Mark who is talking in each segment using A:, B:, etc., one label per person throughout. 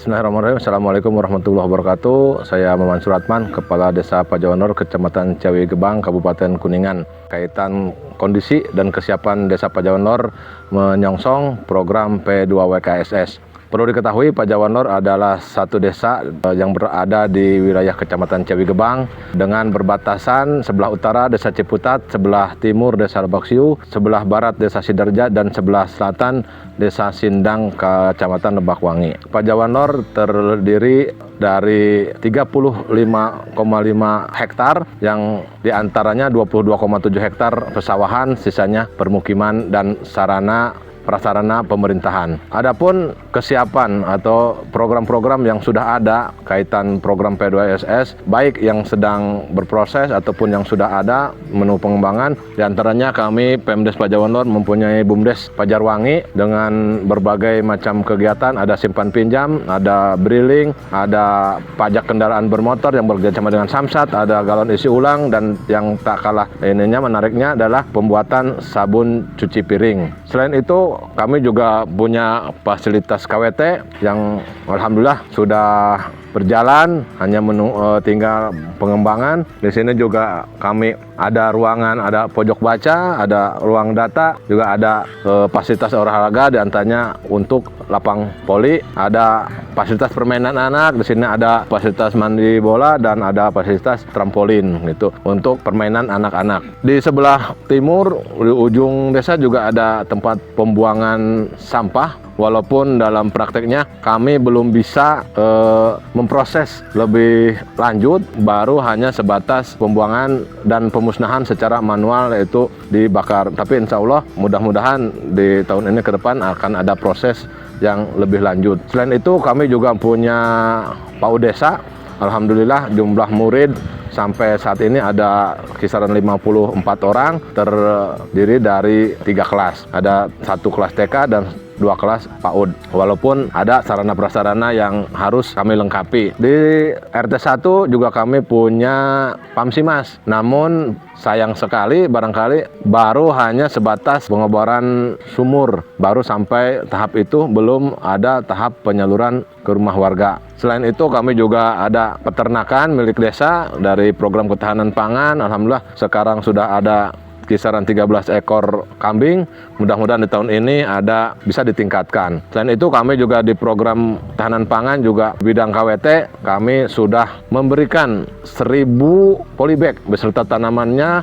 A: Bismillahirrahmanirrahim. Assalamualaikum warahmatullahi wabarakatuh. Saya Maman Suratman, Kepala Desa Pajawanor, Kecamatan Ciawi Gebang, Kabupaten Kuningan. Kaitan kondisi dan kesiapan Desa Pajawanor menyongsong program P2WKSS. Perlu diketahui, Pajawanor adalah satu desa yang berada di wilayah Kecamatan Ciawi Gebang dengan berbatasan sebelah utara Desa Ciputat, sebelah timur Desa Lebaksiu, sebelah barat Desa Sidarja, dan sebelah selatan Desa Sindang, Kecamatan Lebakwangi. Pajawanor terdiri dari 35,5 hektar yang diantaranya 22,7 hektar pesawahan, sisanya permukiman dan prasarana pemerintahan. Adapun kesiapan atau program-program yang sudah ada kaitan program P2SS, baik yang sedang berproses ataupun yang sudah ada menu pengembangan, diantaranya kami Pemdes Pajawanor mempunyai Bumdes Pajarwangi dengan berbagai macam kegiatan, ada simpan pinjam, ada briling, ada pajak kendaraan bermotor yang bekerjasama dengan Samsat, ada galon isi ulang, dan yang tak kalah menariknya adalah pembuatan sabun cuci piring. Selain itu, kami juga punya fasilitas KWT yang alhamdulillah sudah berjalan, hanya tinggal pengembangan. Di sini juga kami ada ruangan, ada pojok baca, ada ruang data, juga ada fasilitas olahraga, diantaranya untuk lapang voli, ada fasilitas permainan anak, di sini ada fasilitas mandi bola, dan ada fasilitas trampolin gitu untuk permainan anak-anak. Di sebelah timur, di ujung desa juga ada tempat pembuangan sampah. Walaupun dalam prakteknya kami belum bisa memproses lebih lanjut, baru hanya sebatas pembuangan dan pemusnahan secara manual, yaitu dibakar. Tapi insya Allah mudah-mudahan di tahun ini ke depan akan ada proses yang lebih lanjut. Selain itu kami juga punya PAUD desa. Alhamdulillah jumlah murid sampai saat ini ada kisaran 54 orang, terdiri dari 3 kelas. Ada 1 kelas TK dan 2 kelas PAUD. Walaupun ada sarana prasarana yang harus kami lengkapi. Di RT 1 juga kami punya Pamsimas. Namun sayang sekali barangkali baru hanya sebatas pengeboran sumur. Baru sampai tahap itu, belum ada tahap penyaluran ke rumah warga. Selain itu kami juga ada peternakan milik desa dari program ketahanan pangan. Alhamdulillah sekarang sudah ada kisaran 13 ekor kambing. Mudah-mudahan di tahun ini bisa ditingkatkan. Selain itu kami juga di program tahanan pangan juga bidang KWT, kami sudah memberikan 1000 polybag beserta tanamannya,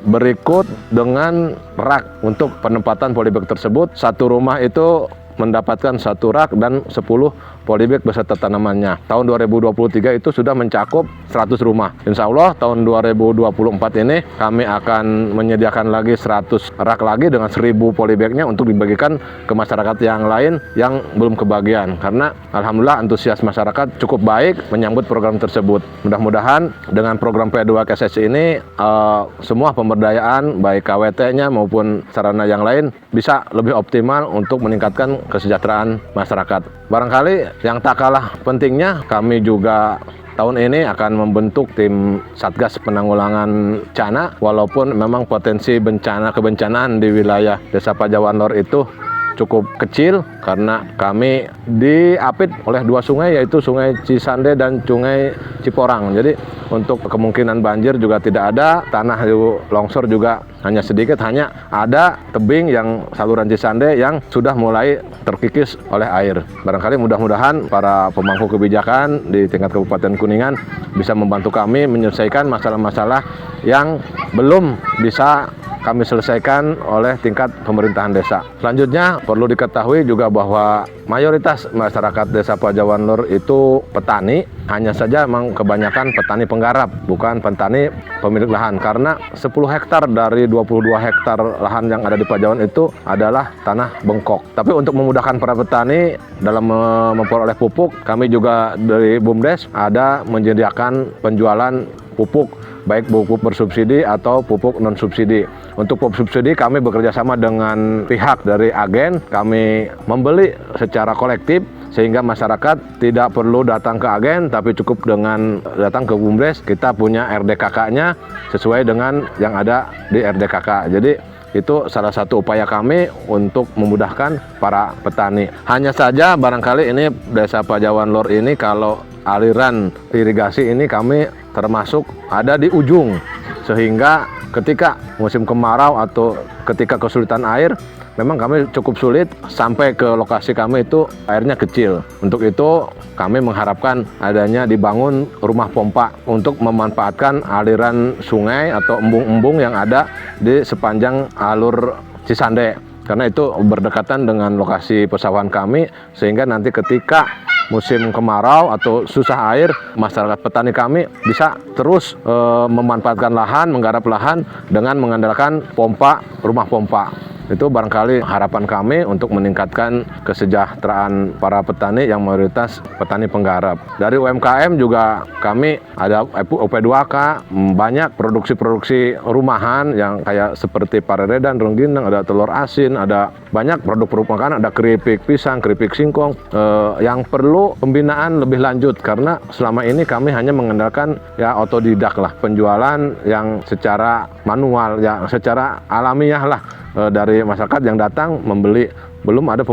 A: berikut dengan rak untuk penempatan polybag tersebut. Satu rumah itu mendapatkan 1 rak dan 10 polybag beserta tanamannya. Tahun 2023 itu sudah mencakup 100 rumah. Insya Allah tahun 2024 ini kami akan menyediakan lagi 100 rak lagi dengan 1000 polybagnya untuk dibagikan ke masyarakat yang lain yang belum kebagian. Karena alhamdulillah antusias masyarakat cukup baik menyambut program tersebut. Mudah-mudahan dengan program P2KSS ini semua pemberdayaan baik KWT-nya maupun sarana yang lain bisa lebih optimal untuk meningkatkan kesejahteraan masyarakat. Barangkali yang tak kalah pentingnya, kami juga tahun ini akan membentuk tim Satgas Penanggulangan Bencana. Walaupun memang potensi kebencanaan di wilayah Desa Pajawanor itu cukup kecil karena kami diapit oleh 2 sungai, yaitu Sungai Cisande dan Sungai Ciporang. Jadi untuk kemungkinan banjir juga tidak ada, tanah longsor juga hanya sedikit, hanya ada tebing yang saluran Cisande yang sudah mulai terkikis oleh air. Barangkali mudah-mudahan para pemangku kebijakan di tingkat Kabupaten Kuningan bisa membantu kami menyelesaikan masalah-masalah yang belum bisa kami selesaikan oleh tingkat pemerintahan desa. Selanjutnya perlu diketahui juga bahwa mayoritas masyarakat Desa Pajawanor itu petani, hanya saja memang kebanyakan petani penggarap, bukan petani pemilik lahan. Karena 10 hektar dari 22 hektar lahan yang ada di Pajawan itu adalah tanah bengkok. Tapi untuk memudahkan para petani dalam memperoleh pupuk, kami juga dari Bumdes ada menyediakan penjualan pupuk, baik pupuk bersubsidi atau pupuk non-subsidi. Untuk pupuk subsidi kami bekerja sama dengan pihak dari agen, kami membeli secara kolektif sehingga masyarakat tidak perlu datang ke agen, tapi cukup dengan datang ke Bumdes. Kita punya RDKK-nya sesuai dengan yang ada di RDKK. Jadi Itu salah satu upaya kami untuk memudahkan para petani. Hanya saja barangkali ini Desa Pajawan Lor ini kalau aliran irigasi ini kami termasuk ada di ujung, sehingga ketika musim kemarau atau ketika kesulitan air, memang kami cukup sulit sampai ke lokasi kami itu airnya kecil. Untuk itu kami mengharapkan adanya dibangun rumah pompa untuk memanfaatkan aliran sungai atau embung-embung yang ada di sepanjang alur Cisande. Karena itu berdekatan dengan lokasi persawahan kami, sehingga nanti ketika musim kemarau atau susah air, masyarakat petani kami bisa terus memanfaatkan lahan, menggarap lahan dengan mengandalkan pompa, rumah pompa. Itu barangkali harapan kami untuk meningkatkan kesejahteraan para petani yang mayoritas petani penggarap. Dari UMKM juga kami ada OP2K, banyak produksi-produksi rumahan yang kayak seperti pareredan, rengginang, ada telur asin, ada banyak produk-produk makanan, ada keripik pisang, keripik singkong yang perlu pembinaan lebih lanjut, karena selama ini kami hanya mengandalkan ya otodidak lah, penjualan yang secara manual, ya secara alamiah lah, dari masyarakat yang datang membeli. Belum ada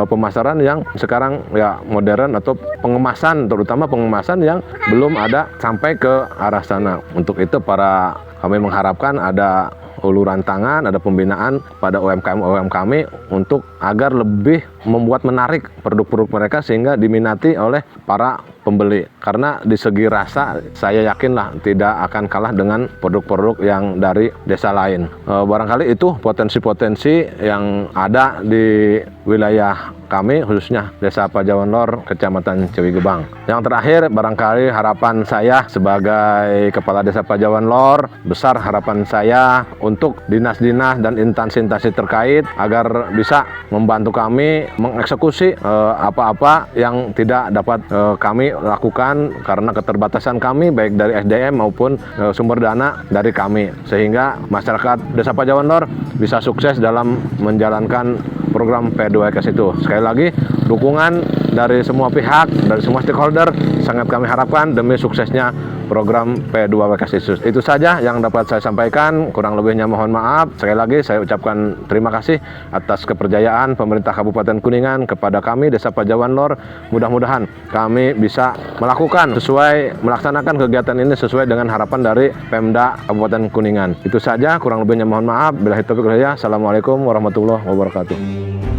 A: pemasaran yang sekarang ya modern atau pengemasan, terutama pengemasan yang belum ada sampai ke arah sana. Untuk itu kami mengharapkan ada uluran tangan, ada pembinaan pada UMKM kami untuk agar lebih membuat menarik produk-produk mereka sehingga diminati oleh para pembeli. Karena di segi rasa saya yakinlah tidak akan kalah dengan produk-produk yang dari desa lain. Barangkali itu potensi-potensi yang ada di wilayah kami, khususnya Desa Pajawan Lor, Kecamatan Ciwigebang. Yang terakhir, barangkali harapan saya sebagai Kepala Desa Pajawan Lor, besar harapan saya untuk dinas-dinas dan instansi-instansi terkait agar bisa membantu kami mengeksekusi apa-apa yang tidak dapat kami lakukan karena keterbatasan kami baik dari SDM maupun sumber dana dari kami, sehingga masyarakat Desa Pajawan Lor bisa sukses dalam menjalankan program P2WKS itu. Sekali lagi, dukungan dari semua pihak, dari semua stakeholder sangat kami harapkan demi suksesnya program P2WKS. Itu saja yang dapat saya sampaikan, kurang lebihnya mohon maaf. Sekali lagi saya ucapkan terima kasih atas kepercayaan pemerintah Kabupaten Kuningan kepada kami Desa Pajawan Lor. Mudah-mudahan kami bisa melaksanakan kegiatan ini sesuai dengan harapan dari Pemda Kabupaten Kuningan. Itu saja, kurang lebihnya mohon maaf. Billahi taufiq wal hidayah. Assalamualaikum warahmatullahi wabarakatuh.